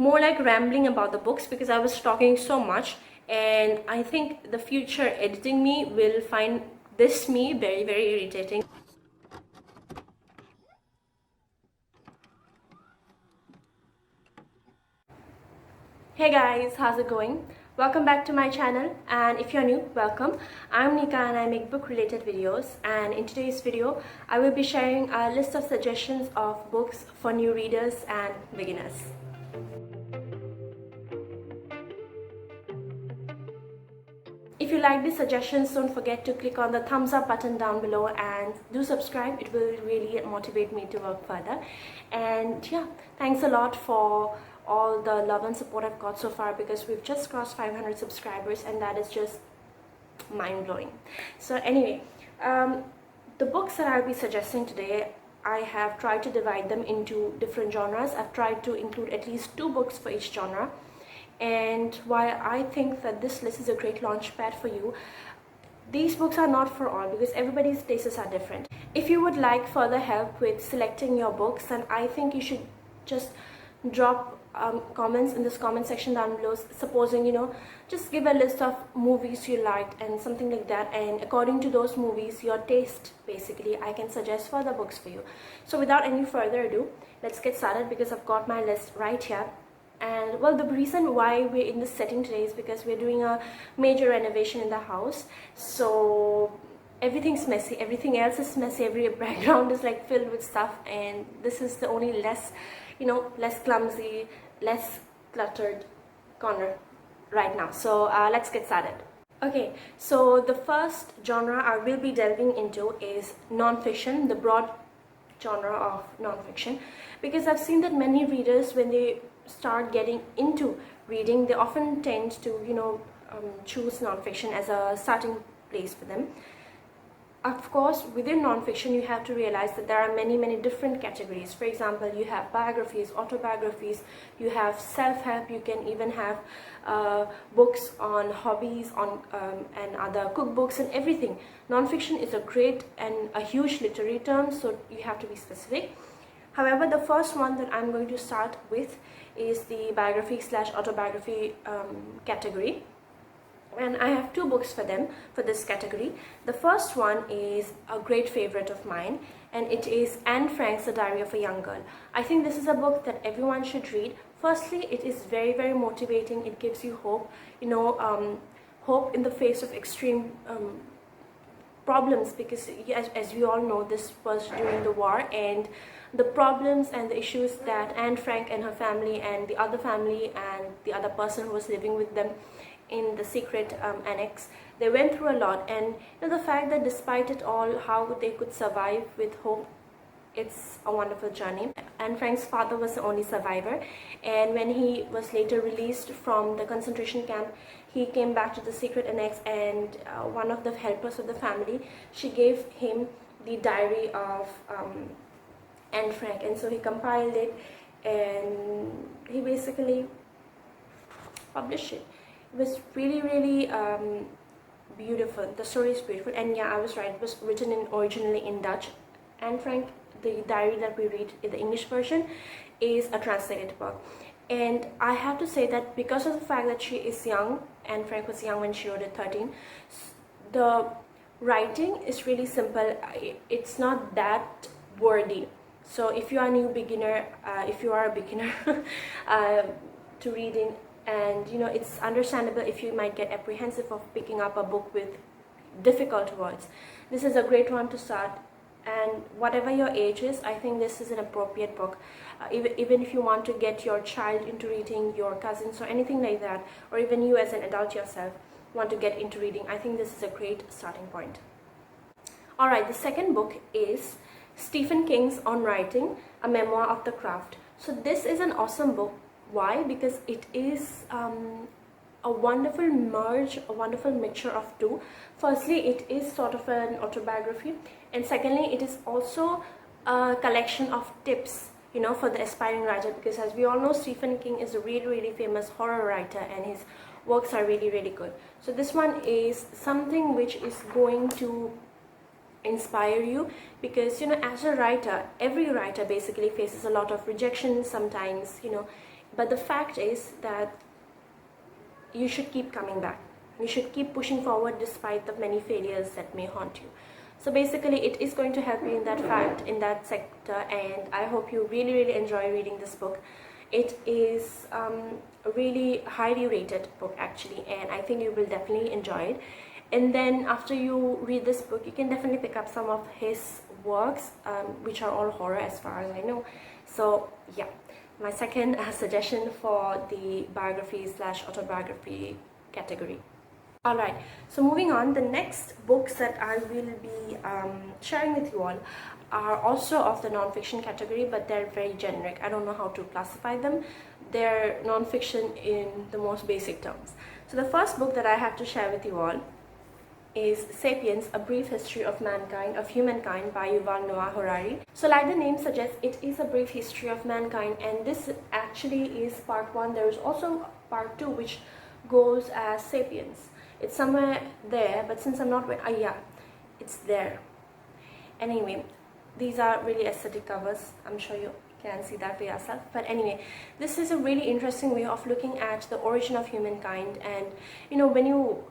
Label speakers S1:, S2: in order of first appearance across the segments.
S1: more like rambling about the books because I was talking so much, and I think the future editing me will find this me very, very irritating. Hey guys, how's it going? Welcome back to my channel, and if you're new, welcome. I'm Nika and I make book related videos, and in today's video I will be sharing a list of suggestions of books for new readers and beginners. If you like these suggestions, don't forget to click on the thumbs up button down below and do subscribe. It will really motivate me to work further. And yeah, thanks a lot for all the love and support I've got so far, because we've just crossed 500 subscribers and that is just mind-blowing. So anyway, the books that I'll be suggesting today, I have tried to divide them into different genres. I've tried to include at least 2 books for each genre. And while I think that this list is a great launch pad for you, these books are not for all because everybody's tastes are different. If you would like further help with selecting your books, then I think you should just drop comments in this comment section down below, supposing, just give a list of movies you liked and something like that, and according to those movies, your taste, basically, I can suggest further books for you. So without any further ado, let's get started because I've got my list right here. And well, the reason why we're in this setting today is because we're doing a major renovation in the house, so everything's messy, everything else is messy, every background is like filled with stuff, and this is the only less clumsy, less cluttered corner right now. So let's get started. Okay, so the first genre I will be delving into is non-fiction, the broad genre of non-fiction, because I've seen that many readers, when they start getting into reading, they often tend to choose non-fiction as a starting place for them. Of course, within non-fiction you have to realize that there are many different categories. For example, you have biographies, autobiographies, you have self-help, you can even have books on hobbies, on and other cookbooks and everything. Non-fiction is a great and a huge literary term, so you have to be specific. However, the first one that I'm going to start with is the biography / autobiography category. And I have 2 books for this category. The first one is a great favorite of mine, and it is Anne Frank's The Diary of a Young Girl. I think this is a book that everyone should read. Firstly, it is very motivating. It gives you hope, hope in the face of extreme problems, because as we all know, this was during the war, and the problems and the issues that Anne Frank and her family and the other family and the other person who was living with them in the secret annex, they went through a lot. And the fact that despite it all, how they could survive with hope, it's a wonderful journey. Anne Frank's father was the only survivor, and when he was later released from the concentration camp, he came back to the secret annex, and one of the helpers of the family, she gave him the diary of Anne Frank, and so he compiled it and he basically published it. It was really beautiful. The story is beautiful, and yeah, I was right, it was written originally in Dutch. Anne Frank, the diary that we read in the English version, is a translated book. And I have to say that because of the fact that she is young, Anne Frank was young when she wrote it, 13, the writing is really simple. It's not that wordy. So if you are a new beginner, if you are a beginner to reading, and it's understandable if you might get apprehensive of picking up a book with difficult words, this is a great one to start. And whatever your age is, I think this is an appropriate book. Even if you want to get your child into reading, your cousins or anything like that, or even you as an adult yourself want to get into reading, I think this is a great starting point. Alright, the second book is Stephen King's On Writing, a Memoir of the Craft. So this is an awesome book. Why? Because it is a wonderful merge, a wonderful mixture of 2. Firstly, it is sort of an autobiography, and secondly, it is also a collection of tips, for the aspiring writer, because as we all know, Stephen King is a really famous horror writer, and his works are really good. So this one is something which is going to inspire you, because as a writer, every writer basically faces a lot of rejection sometimes. But the fact is that you should keep coming back. You should keep pushing forward despite the many failures that may haunt you. So basically it is going to help you in that fact, in that sector, and I hope you really enjoy reading this book. It is a really highly rated book actually, and I think you will definitely enjoy it. And then after you read this book, you can definitely pick up some of his works, which are all horror as far as I know. So yeah, my second suggestion for the biography / autobiography category. Alright, so moving on, the next books that I will be sharing with you all are also of the non-fiction category, but they're very generic. I don't know how to classify them. They're non-fiction in the most basic terms. So the first book that I have to share with you all is Sapiens, A Brief History of Humankind by Yuval Noah Harari. So like the name suggests, it is a brief history of mankind, and this actually is part 1. There is also part 2 which goes as Sapiens. It's somewhere there, but since I'm not, yeah, it's there. Anyway, these are really aesthetic covers. I'm sure you can see that for yourself. But anyway, this is a really interesting way of looking at the origin of humankind. And you know, when you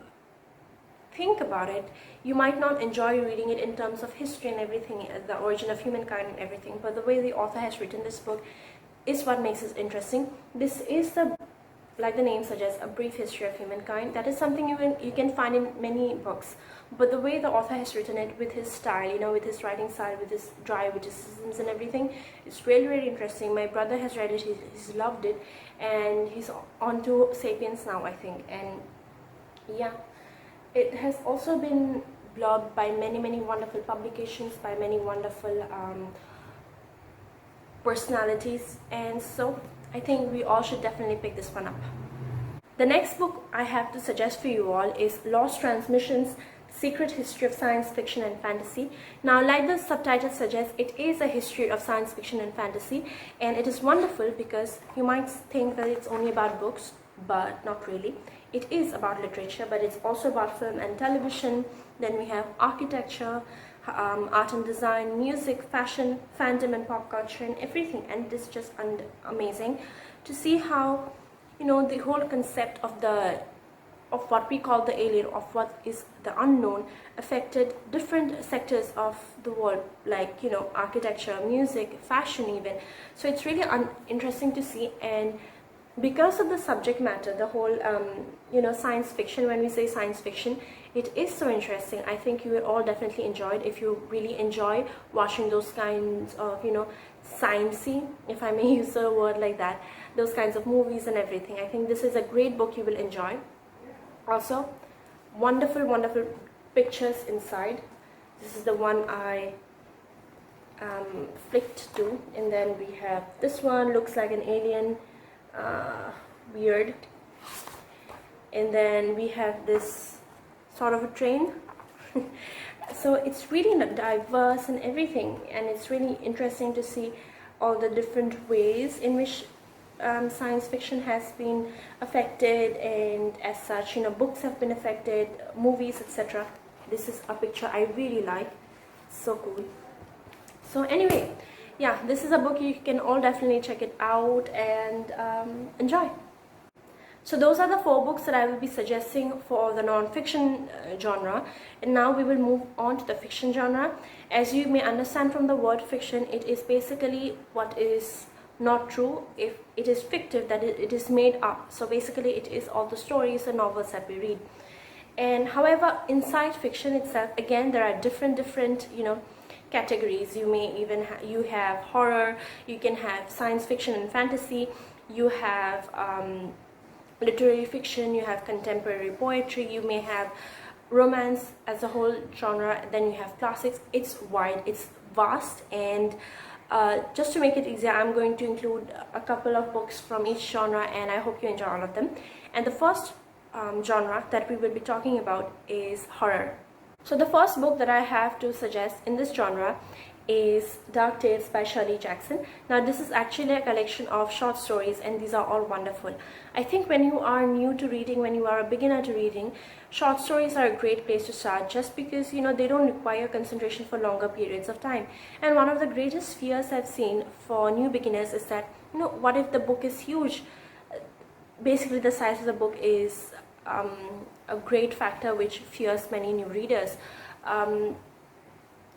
S1: think about it, you might not enjoy reading it in terms of history and everything, the origin of humankind and everything, but the way the author has written this book is what makes it interesting. This is like the name suggests, a brief history of humankind. That is something you can find in many books, but the way the author has written it, with his style, you know, with his writing style, with his dry witticisms and everything, it's really interesting. My brother has read it, he's loved it, and he's on to Sapiens now, I think. And yeah, it has also been blogged by many wonderful publications, by many wonderful personalities, and so I think we all should definitely pick this one up. The next book I have to suggest for you all is Lost Transmissions, Secret History of Science Fiction and Fantasy. Now, like the subtitle suggests, it is a history of science fiction and fantasy, and it is wonderful because you might think that it's only about books, but not really. It is about literature, but it's also about film and television. Then we have architecture, art and design, music, fashion, fandom and pop culture and everything. And it is just amazing to see how, you know, the whole concept of what we call the alien, of what is the unknown, affected different sectors of the world, like, you know, architecture, music, fashion even. So it's really interesting to see. And because of the subject matter, the whole you know, science fiction, when we say science fiction, it is so interesting. I think you will all definitely enjoy it if you really enjoy watching those kinds of, you know, sciencey, if I may use a word like that, those kinds of movies and everything. I think this is a great book you will enjoy. Also, wonderful pictures inside. This is the one I flicked to, and then we have this one, looks like an alien, weird. And then we have this sort of a train. So it's really diverse and everything, and it's really interesting to see all the different ways in which science fiction has been affected, and as such, you know, books have been affected, movies, etc. This is a picture I really like, so cool. So anyway, yeah, this is a book you can all definitely check it out and enjoy. So those are the 4 books that I will be suggesting for the non-fiction genre. And now we will move on to the fiction genre. As you may understand from the word fiction, it is basically what is not true. If it is fictive, that it is made up. So basically it is all the stories and novels that we read. And however, inside fiction itself, again, there are different, you know, categories. You may even you have horror, you can have science fiction and fantasy, you have literary fiction, you have contemporary poetry, you may have romance as a whole genre, then you have classics. It's wide, it's vast, and just to make it easier, I'm going to include a couple of books from each genre, and I hope you enjoy all of them. And the first genre that we will be talking about is horror. So the first book that I have to suggest in this genre is Dark Tales by Shirley Jackson. Now this is actually a collection of short stories, and these are all wonderful. I think when you are new to reading, when you are a beginner to reading, short stories are a great place to start, just because, you know, they don't require concentration for longer periods of time. And one of the greatest fears I've seen for new beginners is that what if the book is huge? Basically, the size of the book is a great factor which fears many new readers.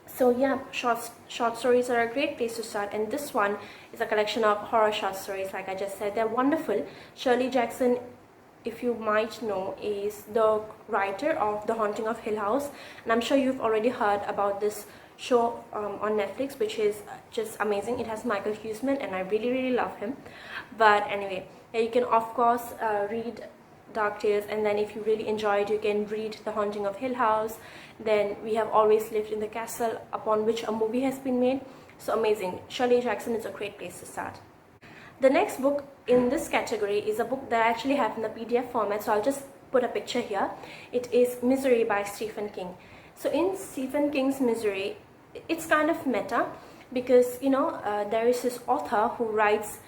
S1: So yeah, short stories are a great place to start, and this one is a collection of horror short stories. Like I just said, they're wonderful. Shirley Jackson, if you might know, is the writer of The Haunting of Hill House, and I'm sure you've already heard about this show on Netflix, which is just amazing. It has Michael Huseman, and I really love him. But anyway, you can of course read Dark Tales, and then if you really enjoy it, you can read The Haunting of Hill House. Then We Have Always Lived in the Castle, upon which a movie has been made. So amazing. Shirley Jackson is a great place to start. The next book in this category is a book that I actually have in the PDF format, so I'll just put a picture here. It is Misery by Stephen King. So in Stephen King's Misery, it's kind of meta, because there is this author who writes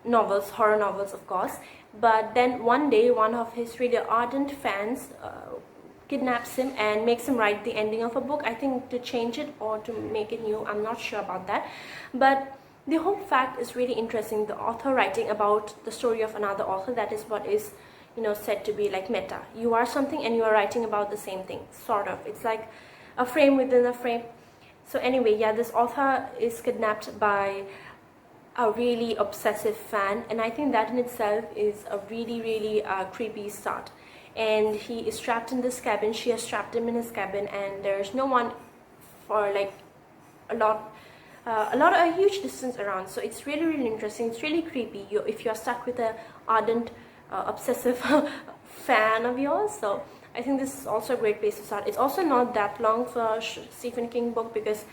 S1: novels, horror novels of course, but then one day one of his really ardent fans kidnaps him and makes him write the ending of a book, I think to change it or to make it new, I'm not sure about that. But the whole fact is really interesting. The author writing about the story of another author, that is what is said to be like meta. You are something and you are writing about the same thing, sort of. It's like a frame within a frame. So anyway, yeah, this author is kidnapped by a really obsessive fan, and I think that in itself is a really creepy start. And he is trapped in this cabin, she has trapped him in his cabin, and there's no one for like a huge distance around. So it's really interesting. It's really creepy if you're stuck with a ardent obsessive fan of yours. So I think this is also a great place to start. It's also not that long for a Stephen King book, because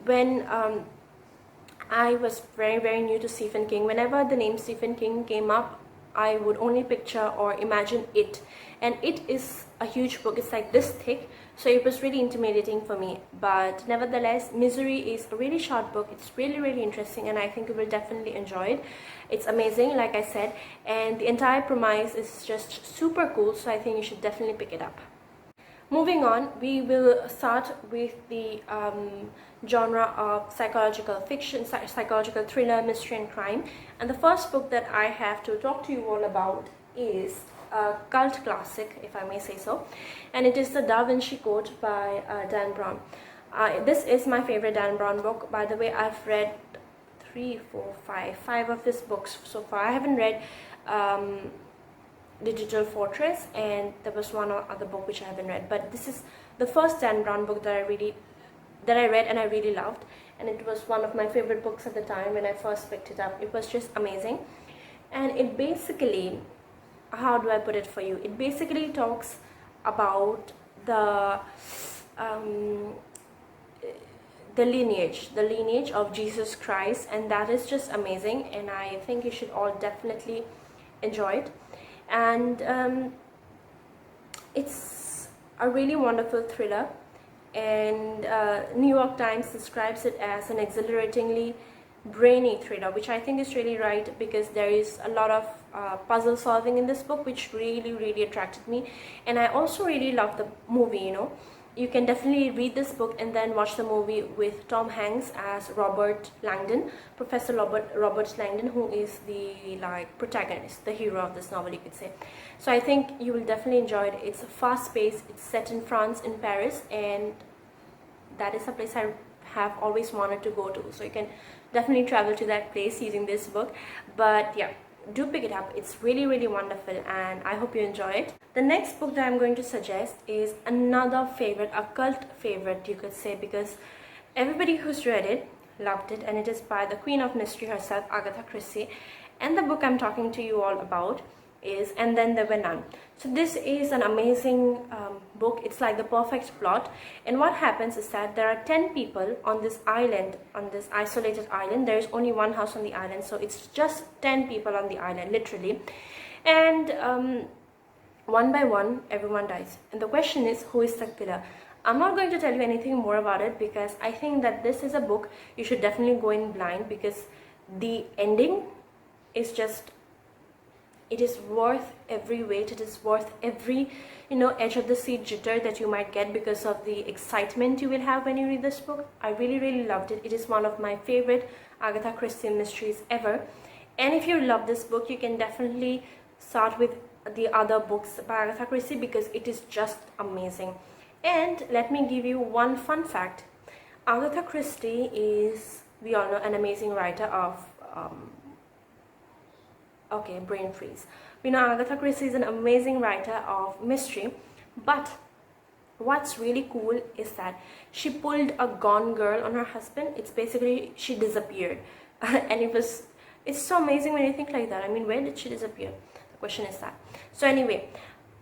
S1: when I was very new to Stephen King, whenever the name Stephen King came up, I would only picture or imagine It, and It is a huge book. It's like this thick, so it was really intimidating for me. But nevertheless, Misery is a really short book. It's really interesting, and I think you will definitely enjoy it. It's amazing, like I said, and the entire premise is just super cool, so I think you should definitely pick it up. Moving on, we will start with the genre of psychological fiction, psychological thriller, mystery and crime. And the first book that I have to talk to you all about is a cult classic, if I may say so, and it is The Da Vinci Code by Dan Brown. This is my favorite Dan Brown book. By the way, I've read five of his books so far. I haven't read Digital Fortress, and there was one other book which I haven't read, but this is the first Dan Brown book that I read and I really loved, and it was one of my favorite books at the time when I first picked it up. It was just amazing, and it basically, how do I put it for you, it basically talks about the lineage of Jesus Christ, and that is just amazing, and I think you should all definitely enjoy it. And it's a really wonderful thriller, and New York Times describes it as an exhilaratingly brainy thriller, which I think is really right, because there is a lot of puzzle solving in this book, which really attracted me. And I also really love the movie. You can definitely read this book and then watch the movie with Tom Hanks as Robert Langdon, Professor Robert Langdon, who is the protagonist, the hero of this novel, you could say. So I think you will definitely enjoy it. It's fast-paced. It's set in France, in Paris, and that is a place I have always wanted to go to. So you can definitely travel to that place using this book. But yeah, do pick it up. It's really wonderful, and I hope you enjoy it. The next book that I'm going to suggest is another favorite, a cult favorite you could say, because everybody who's read it loved it, and it is by the Queen of Mystery herself, Agatha Christie. And the book I'm talking to you all about is And Then There Were None. So this is an amazing book. It's like the perfect plot, and what happens is that there are 10 people on this island, on this isolated island. There is only one house on the island, so it's just 10 people on the island, literally, and one by one everyone dies, and the question is, who is the killer? I'm not going to tell you anything more about it, because I think that this is a book you should definitely go in blind, because the ending is just, it is worth every wait. It is worth every edge of the seat jitter that you might get because of the excitement you will have when you read this book. I really loved it. It is one of my favorite Agatha Christie mysteries ever, And if you love this book, you can definitely start with the other books by Agatha Christie, because it is just amazing. And let me give you one fun fact. Agatha Christie is, we all know, an amazing writer of okay, brain freeze. We know Agatha Christie is an amazing writer of mystery, but what's really cool is that she pulled a Gone Girl on her husband. It's basically, she disappeared. And it's so amazing when you think like that. I mean, where did she disappear? The question is that. So anyway,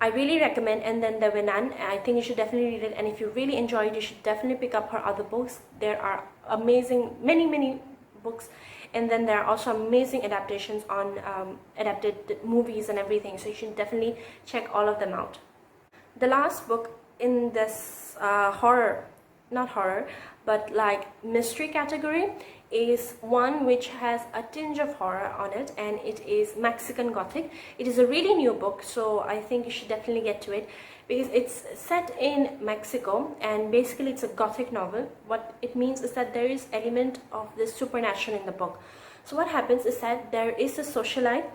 S1: I really recommend And Then There Were None. I think you should definitely read it, and if you really enjoy it, you should definitely pick up her other books. There are amazing, many books, and then there are also amazing adaptations on adapted movies and everything, so you should definitely check all of them out. The last book in this not horror, but like mystery category, is one which has a tinge of horror on it, and it is Mexican Gothic. It is a really new book, so I think you should definitely get to it, because it's set in Mexico, and basically it's a Gothic novel. What it means is that there is element of the supernatural in the book. So what happens is that there is a socialite.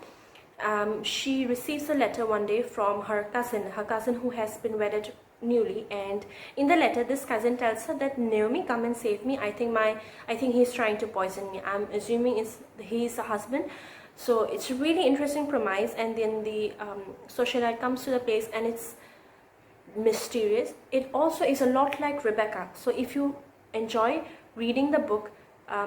S1: She receives a letter one day from her cousin who has been wedded newly, and in the letter this cousin tells her that, Naomi, come and save me. I think he's trying to poison me. I'm assuming he's a husband. So it's a really interesting premise, and then the socialite comes to the place, and it's mysterious. It also is a lot like Rebecca. So if you enjoy reading the book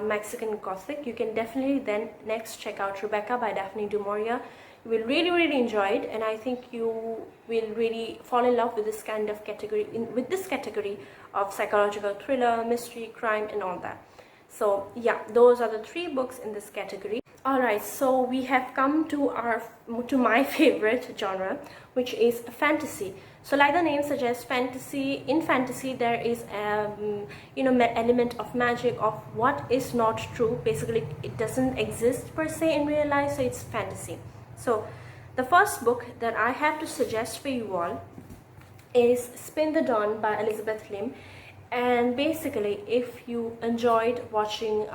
S1: Mexican Gothic, you can definitely then next check out Rebecca by Daphne du Maurier. You will really enjoy it, and I think you will really fall in love with this kind of category, with this category of psychological thriller, mystery, crime, and all that. So yeah, those are the 3 books in this category. Alright, so we have come to my favorite genre, which is fantasy. So like the name suggests, fantasy. In fantasy there is element of magic, of what is not true. Basically it doesn't exist per se in real life, so it's fantasy. So the first book that I have to suggest for you all is Spin the Dawn by Elizabeth Lim. And basically, if you enjoyed watching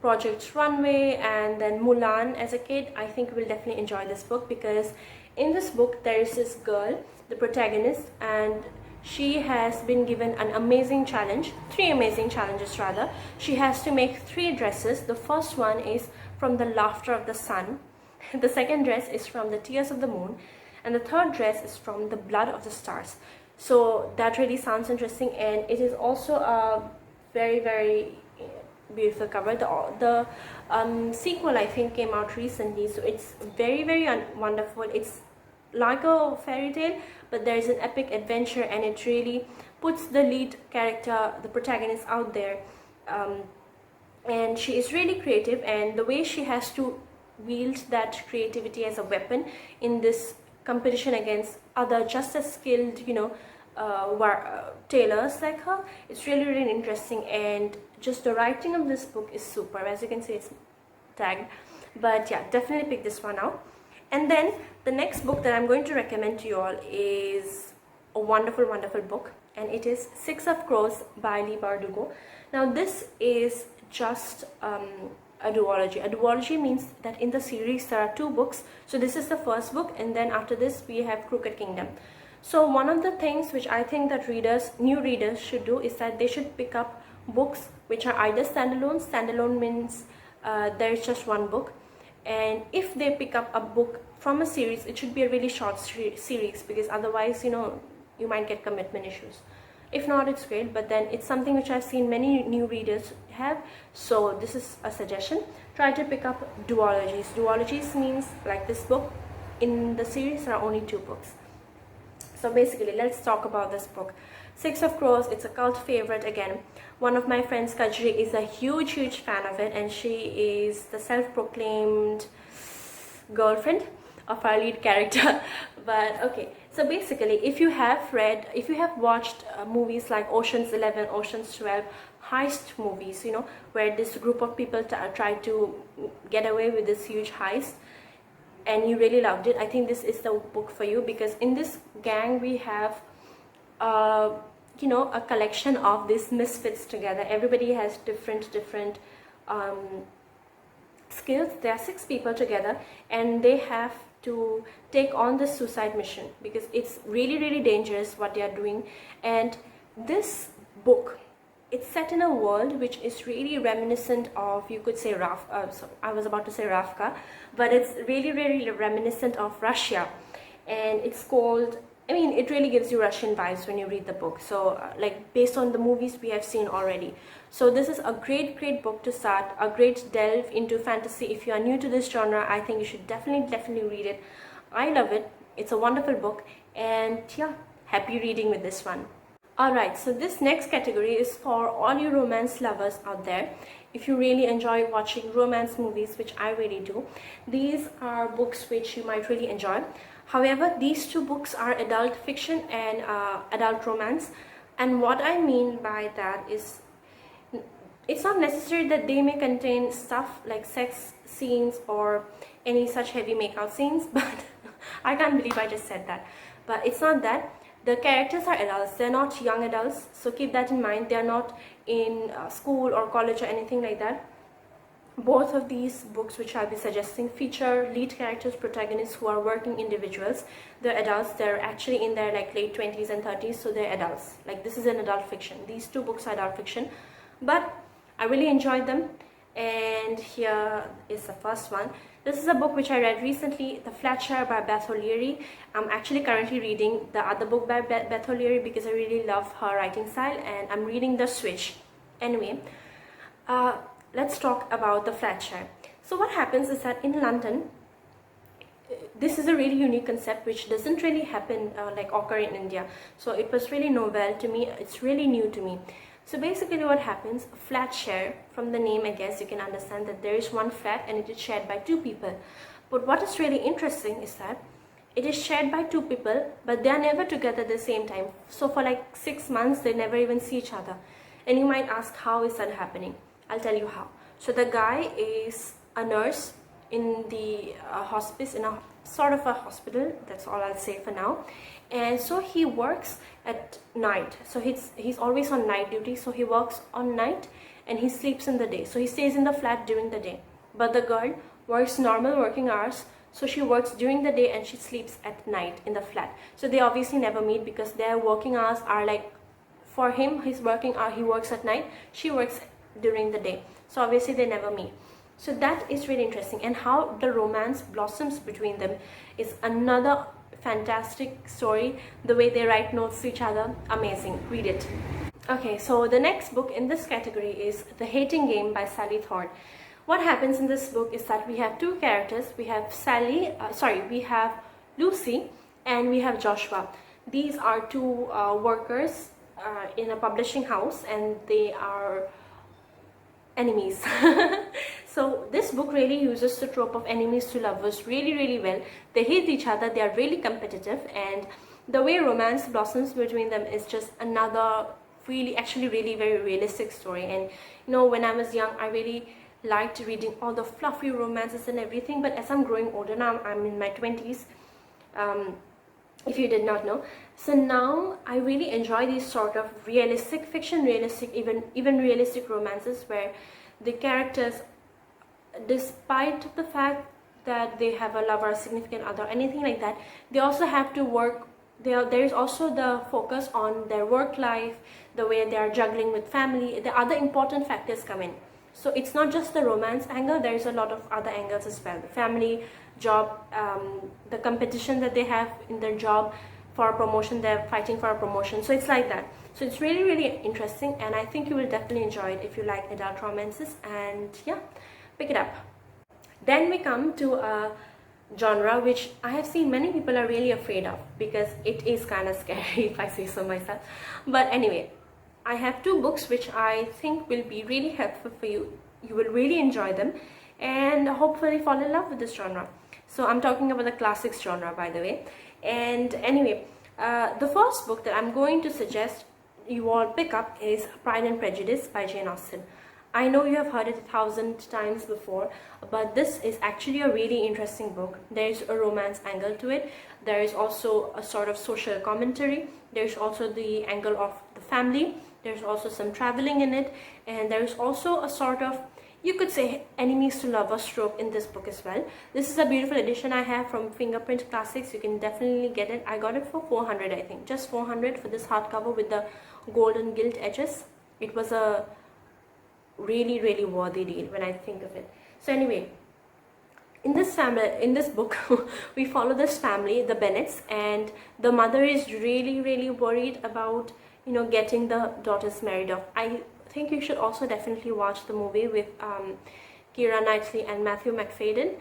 S1: Project Runway and then Mulan as a kid, I think you will definitely enjoy this book, because in this book there is this girl, the protagonist, and she has been given an amazing challenge, 3 amazing challenges rather. She has to make 3 dresses. The first one is from the laughter of the sun, the second dress is from the tears of the moon, and the third dress is from the blood of the stars. So that really sounds interesting, and it is also a very beautiful cover. The sequel I think came out recently, so it's very wonderful. It's like a fairy tale, but there is an epic adventure, and it really puts the lead character, the protagonist, out there, and she is really creative, and the way she has to wield that creativity as a weapon in this competition against other just as skilled tailors like her, it's really interesting. And just the writing of this book is super. As you can see, it's tagged, but yeah, definitely pick this one out. And then the next book that I'm going to recommend to you all is a wonderful book, and it is Six of Crows by Leigh Bardugo. Now this is just a duology. A duology means that in the series there are 2 books. So this is the first book, and then after this we have Crooked Kingdom. So one of the things which I think that new readers should do is that they should pick up books which are either standalone. Standalone means there is just 1 book, and if they pick up a book from a series, it should be a really short series, because otherwise you might get commitment issues. If not, it's great, but then it's something which I've seen many new readers have, so this is a suggestion. Try to pick up duologies. Duologies means, like this book, in the series there are only 2 books. So basically, let's talk about this book. Six of Crows, it's a cult favorite again. One of my friends, Kajri, is a huge fan of it, and she is the self-proclaimed girlfriend of our lead character. But okay, so basically, if you have watched movies like Ocean's 11, Ocean's 12, heist movies, where this group of people try to get away with this huge heist, and you really loved it, I think this is the book for you, because in this gang we have a collection of these misfits together. Everybody has different skills. There are 6 people together, and they have to take on this suicide mission because it's really dangerous what they are doing. And this book, it's set in a world which is really reminiscent of, you could say, I was about to say Ravka, but it's really reminiscent of Russia. And it's called, I mean, it really gives you Russian vibes when you read the book. So like based on the movies we have seen already. So this is a great book to start, a great delve into fantasy. If you are new to this genre, I think you should definitely read it. I love it. It's a wonderful book, and yeah, happy reading with this one. Alright, so this next category is for all you romance lovers out there. If you really enjoy watching romance movies, which I really do, these are books which you might really enjoy. However, these 2 books are adult fiction and adult romance. And what I mean by that is, it's not necessary that they may contain stuff like sex scenes or any such heavy makeout scenes, but I can't believe I just said that. But it's not that. The characters are adults, they're not young adults, so keep that in mind. They're not in school or college or anything like that. Both of these books which I'll be suggesting feature lead characters, protagonists who are working individuals. They're adults, they're actually in their like late 20s and 30s, so they're adults. Like, this is an adult fiction. These 2 books are adult fiction, but I really enjoyed them. And here is the first one. This is a book which I read recently, The Flat Share by Beth O'Leary. I'm actually currently reading the other book by Beth O'Leary because I really love her writing style, and I'm reading The Switch. Anyway, let's talk about The Flat Share. So what happens is that in London, this is a really unique concept which doesn't really happen like occur in India. So it was really novel to me. It's really new to me. So basically what happens, flat share, from the name I guess you can understand that there is one flat and it is shared by 2 people. But what is really interesting is that it is shared by 2 people, but they are never together at the same time. So for like 6 months they never even see each other. And you might ask, how is that happening? I'll tell you how. So the guy is a nurse in the hospice, in a sort of a hospital, that's all I'll say for now. And so he works at night, so he's always on night duty. So he works on night and he sleeps in the day, so he stays in the flat during the day. But the girl works normal working hours, so she works during the day and she sleeps at night in the flat. So they obviously never meet because their working hours are like, for him, his working hour, he works at night, she works during the day, so obviously they never meet. So that is really interesting, and how the romance blossoms between them is another fantastic story. The way they write notes to each other, amazing. Read it. Okay, so the next book in this category is The Hating Game by Sally Thorne. What happens in this book is that we have 2 characters. We have we have Lucy and we have Joshua. These are 2 workers in a publishing house, and they are enemies. So this book really uses the trope of enemies to lovers really well. They hate each other, they are really competitive, and the way romance blossoms between them is just another actually very realistic story. And you know, when I was young, I really liked reading all the fluffy romances and everything, but as I'm growing older now, I'm in my 20s, if you did not know. So now I really enjoy these sort of realistic fiction, even realistic romances, where the characters, despite the fact that they have a lover, significant other, anything like that, they also have to work. There is also the focus on their work life, the way they are juggling with family. The other important factors come in. So it's not just the romance angle, there is a lot of other angles as well. The family, job, the competition that they have in their job for a promotion, they're fighting for a promotion. So it's like that. So it's really interesting, and I think you will definitely enjoy it if you like adult romances. And yeah, pick it up. Then we come to a genre which I have seen many people are really afraid of because it is kind of scary, if I say so myself. But anyway, I have 2 books which I think will be really helpful for you. You will really enjoy them and hopefully fall in love with this genre. So I'm talking about the classics genre, by the way. And anyway, the first book that I'm going to suggest you all pick up is Pride and Prejudice by Jane Austen. I know you have heard it 1,000 times before, but this is actually a really interesting book. There is a romance angle to it. There is also a sort of social commentary. There's also the angle of the family. There's also some traveling in it, and there's also a sort of, you could say enemies to lovers trope in this book as well. This is a beautiful edition I have from Fingerprint Classics. You can definitely get it. I got it for 400, I think, just 400 for this hardcover with the golden gilt edges. It was a really worthy deal when I think of it. So anyway, in this book we follow this family, the Bennets, and the mother is really worried about, you know, getting the daughters married off. I think you should also definitely watch the movie with Keira Knightley and Matthew McFadden,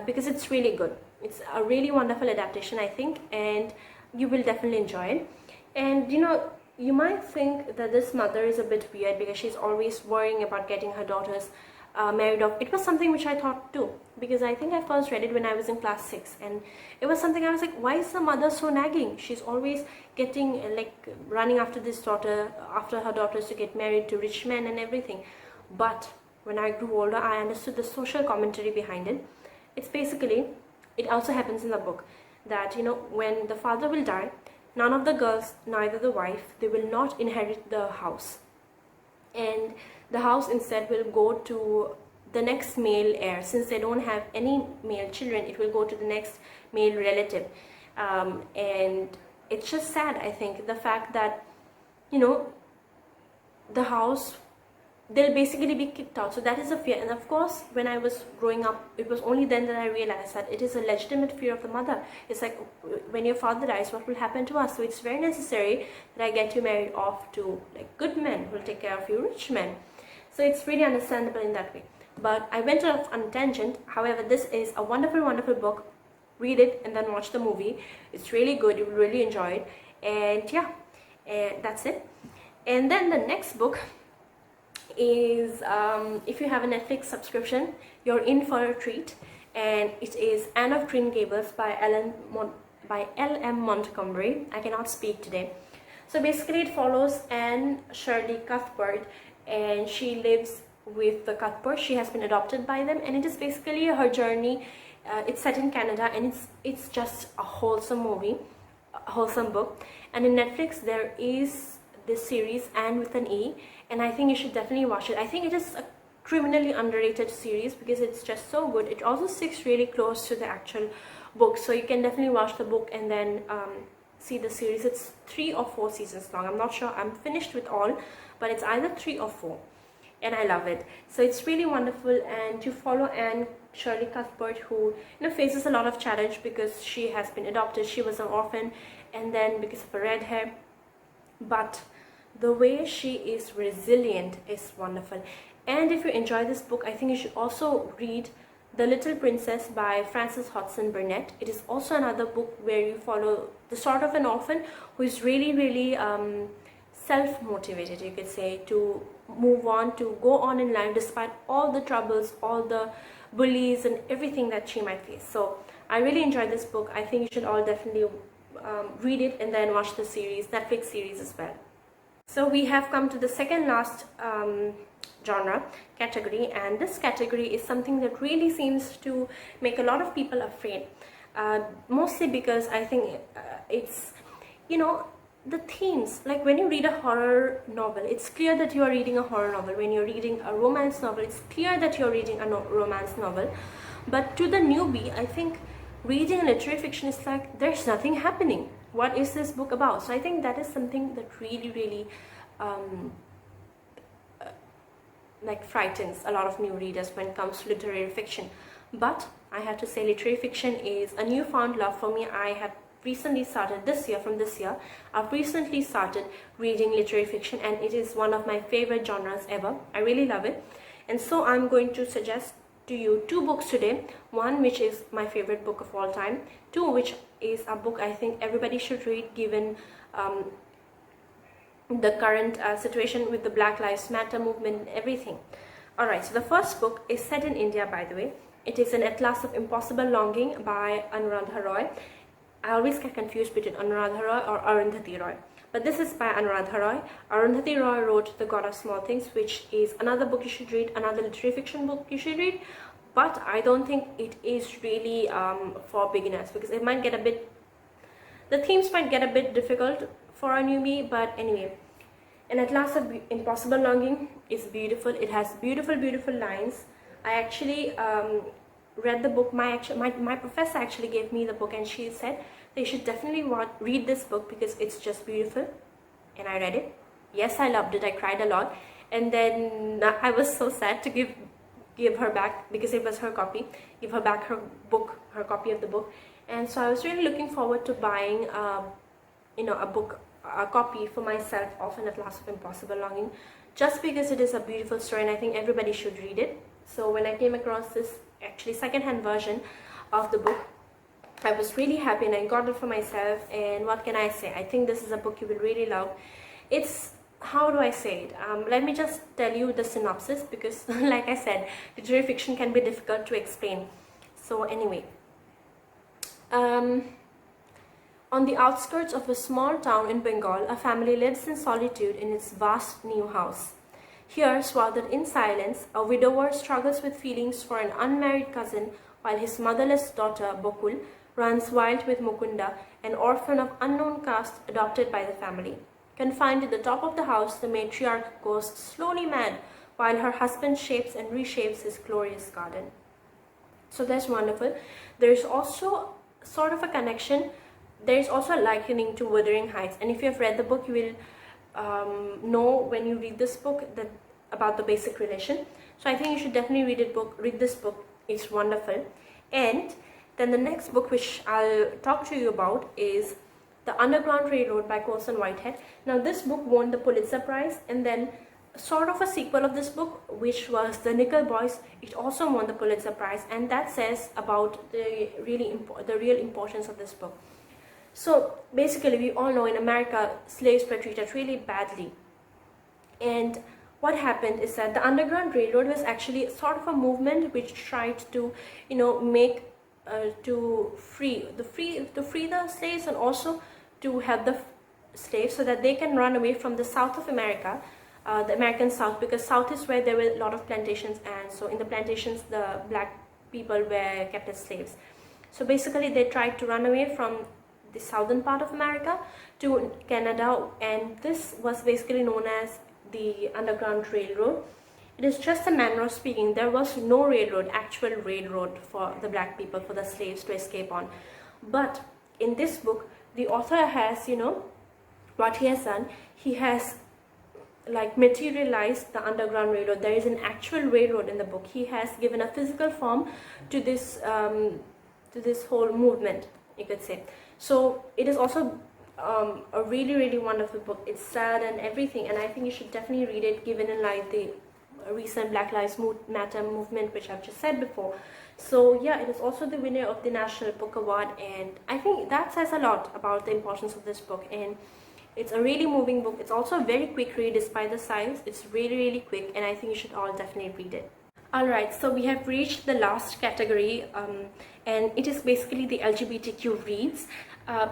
S1: because it's really good. It's a really wonderful adaptation, I think, and you will definitely enjoy it. And you know, you might think that this mother is a bit weird because she's always worrying about getting her daughters married off. It was something which I thought too, because I think I first read it when I was in class 6, and it was something I was like, why is the mother so nagging? She's always getting like running after her daughters to get married to rich men and everything. But when I grew older, I understood the social commentary behind it. It's basically, it also happens in the book that, you know, when the father will die, none of the girls, neither the wife, they will not inherit the house, and the house instead will go to the next male heir. Since they don't have any male children, it will go to the next male relative. And it's just sad, I think, the fact that, you know, the house, they'll basically be kicked out. So that is a fear. And of course, when I was growing up, it was only then that I realized that it is a legitimate fear of the mother. It's like, when your father dies, what will happen to us? So it's very necessary that I get you married off to like good men who will take care of you, rich men. So it's really understandable in that way. But I went off on a tangent. However, this is a wonderful book. Read it and then watch the movie. It's really good. You will really enjoy it. And yeah, that's it. And then the next book is, if you have a Netflix subscription, you're in for a treat. And it is Anne of Green Gables by L.M. Montgomery. I cannot speak today. So basically it follows Anne Shirley Cuthbert, and she lives with the Cuthbert. She has been adopted by them, and it is basically her journey. It's set in Canada, and it's just a wholesome movie, a wholesome book. And in Netflix there is this series, Anne with an E, and I think you should definitely watch it. I think it is a criminally underrated series because it's just so good. It also sticks really close to the actual book, so you can definitely watch the book and then see the series. It's 3 or 4 seasons long. I'm not sure. I'm finished with all, but it's either 3 or 4, and I love it. So it's really wonderful, and you follow Anne Shirley Cuthbert, who, you know, faces a lot of challenge because she has been adopted. She was an orphan, and then because of her red hair, but the way she is resilient is wonderful. And if you enjoy this book, I think you should also read The Little Princess by Frances Hodgson Burnett. It is also another book where you follow the sort of an orphan who is really self-motivated, you could say, to move on, to go on in life despite all the troubles, all the bullies and everything that she might face. So I really enjoyed this book. I think you should all definitely read it and then watch the series, Netflix series as well. So we have come to the second last genre category, and this category is something that really seems to make a lot of people afraid, mostly because I think it's, you know, the themes. Like when you read a horror novel, it's clear that you are reading a horror novel. When you're reading a romance novel, it's clear that you're reading a romance novel. But to the newbie, I think reading literary fiction is like, there's nothing happening. What is this book about? So I think that is something that really like frightens a lot of new readers when it comes to literary fiction. But I have to say, literary fiction is a newfound love for me. I have recently started from this year, I've recently started reading literary fiction, and it is one of my favorite genres ever. I really love it. And so I'm going to suggest to you 2 books today. One which is my favorite book of all time, 2 which is a book I think everybody should read given the current situation with the Black Lives Matter movement and everything. Alright, so the first book is set in India, by the way. It is An Atlas of Impossible Longing by Anuradha Roy. I always get confused between Anuradha Roy or Arundhati Roy, but this is by Anuradha Roy. Arundhati Roy wrote The God of Small Things, which is another book you should read, another literary fiction book you should read, but I don't think it is really for beginners, because it might get a bit, the themes might get a bit difficult for a newbie. But anyway, And At Last of Impossible Longing is beautiful. It has beautiful lines. I actually read the book. My professor actually gave me the book, and she said they should definitely read this book because it's just beautiful. And I read it. Yes, I loved it. I cried a lot, and then I was so sad to give her back, because it was her copy. Give her back her book, her copy of the book. And so I was really looking forward to buying a copy for myself of At Last of Impossible Longing, just because it is a beautiful story and I think everybody should read it. So when I came across this actually second-hand version of the book, I was really happy and I got it for myself. And what can I say? I think this is a book you will really love. It's, how do I say it? Let me just tell you the synopsis, because like I said, literary fiction can be difficult to explain. So anyway, on the outskirts of a small town in Bengal, a family lives in solitude in its vast new house. Here, swathed in silence, a widower struggles with feelings for an unmarried cousin, while his motherless daughter, Bokul, runs wild with Mukunda, an orphan of unknown caste adopted by the family. Confined at the top of the house, the matriarch goes slowly mad, while her husband shapes and reshapes his glorious garden. So that's wonderful. There's also sort of a connection. There's also a likening to Wuthering Heights, and if you have read the book, you will know when you read this book about the basic relation. So I think you should definitely read this book. It's wonderful. And then the next book which I'll talk to you about is The Underground Railroad by Colson Whitehead. Now this book won the Pulitzer Prize, and then sort of a sequel of this book, which was The Nickel Boys, it also won the Pulitzer Prize, and that says about the real importance of this book. So basically, we all know in America, slaves were treated really badly. And what happened is that the Underground Railroad was actually sort of a movement which tried to, to free the slaves, and also to help the slaves so that they can run away from the South of America, the American South, because South is where there were a lot of plantations, and so in the plantations, the black people were kept as slaves. So basically, they tried to run away from the southern part of America to Canada, and this was basically known as the Underground Railroad. It is just a manner of speaking. There was no actual railroad for the black people, for the slaves to escape on. But in this book, the author has, what he has done, he has materialized the Underground Railroad. There is an actual railroad in the book. He has given a physical form to this whole movement, you could say. So it is also a really wonderful book. It's sad and everything, and I think you should definitely read it, given in light the recent Black Lives Matter movement, which I've just said before. So yeah, it is also the winner of the National Book Award, and I think that says a lot about the importance of this book. And it's a really moving book. It's also a very quick read despite the size. It's really quick, and I think you should all definitely read it. Alright, so we have reached the last category, and it is basically the LGBTQ reads.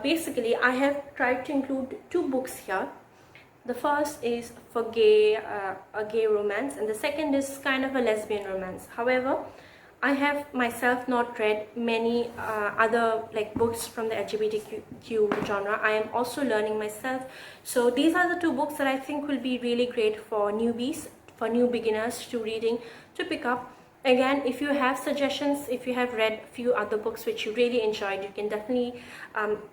S1: Basically, I have tried to include two books here. The first is for a gay romance, and the second is kind of a lesbian romance. However, I have myself not read many other books from the LGBTQ genre. I am also learning myself. So these are the two books that I think will be really great for newbies, for new beginners to reading, to pick up. Again, if you have suggestions, if you have read a few other books which you really enjoyed, you can definitely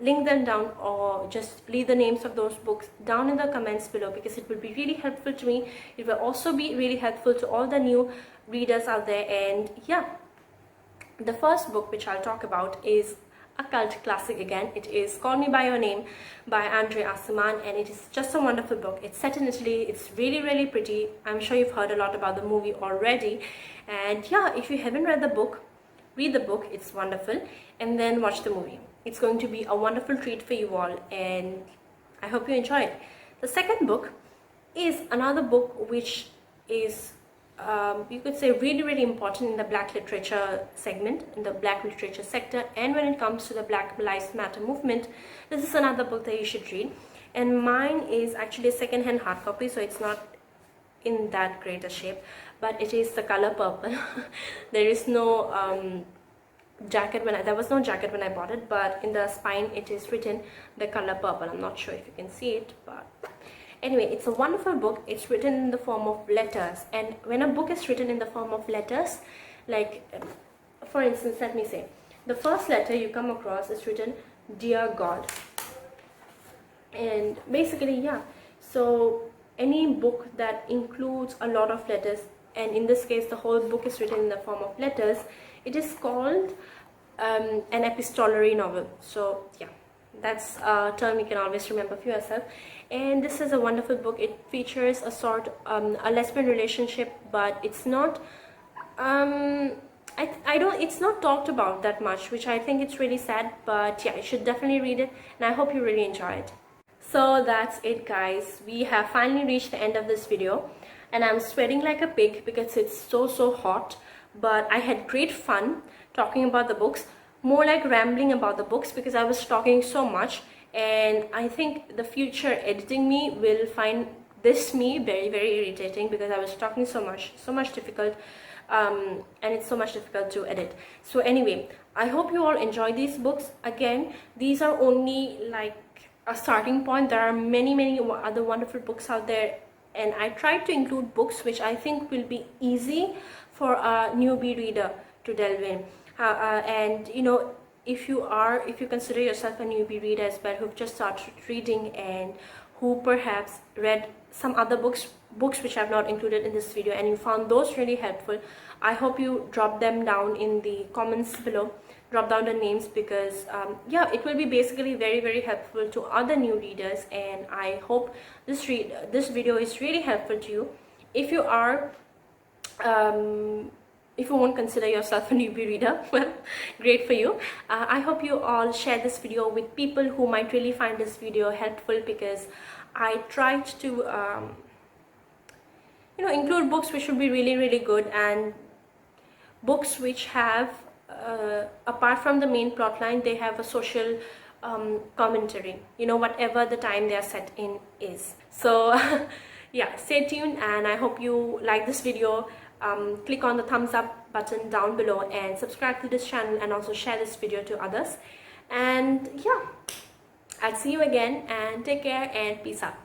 S1: link them down, or just leave the names of those books down in the comments below, because it will be really helpful to me. It will also be really helpful to all the new readers out there. And yeah, the first book which I'll talk about is a cult classic again. It is Call Me By Your Name by Andre Aciman, and it is just a wonderful book. It's set in Italy. It's really pretty. I'm sure you've heard a lot about the movie already, and yeah, if you haven't read the book, read the book. It's wonderful, and then watch the movie. It's going to be a wonderful treat for you all, and I hope you enjoy it. The second book is another book which is you could say really important in the Black literature segment, in the Black literature sector, and when it comes to the Black Lives Matter movement. This is another book that you should read, and mine is actually a second-hand hard copy, so it's not in that great a shape, but it is the color purple. There is no jacket there was no jacket when I bought it, but in the spine it is written the color purple. I'm not sure if you can see it, but Anyway, it's a wonderful book. It's written in the form of letters, and when a book is written in the form of letters, like for instance, let me say, the first letter you come across is written, "Dear God," and basically, yeah, so any book that includes a lot of letters, and in this case the whole book is written in the form of letters, it is called an epistolary novel. So yeah, that's a term you can always remember for yourself. And this is a wonderful book. It features a sort a lesbian relationship, but it's not it's not talked about that much, which I think it's really sad. But yeah, you should definitely read it, and I hope you really enjoy it. So that's it, guys. We have finally reached the end of this video, and I'm sweating like a pig because it's so hot. But I had great fun talking about the books, more like rambling about the books because I was talking so much, and I think the future editing me will find this me very irritating because I was talking so much difficult, and it's so much difficult to edit. So anyway, I hope you all enjoy these books. Again, these are only like a starting point. There are many other wonderful books out there, and I tried to include books which I think will be easy for a newbie reader to delve in. And you know, if you consider yourself a newbie reader as well, who've just started reading and who perhaps read some other books which I've not included in this video, and you found those really helpful, I hope you drop them down in the comments below. Drop down the names, because yeah, it will be basically very helpful to other new readers, and I hope this video is really helpful to you. If you are if you won't consider yourself a newbie reader, well, great for you. I hope you all share this video with people who might really find this video helpful, because I tried to you know, include books which should be really good, and books which have apart from the main plot line, they have a social commentary, you know, whatever the time they are set in is. So yeah, stay tuned, and I hope you like this video. Click on the thumbs up button down below and subscribe to this channel, and also share this video to others. And yeah, I'll see you again, and take care and peace out.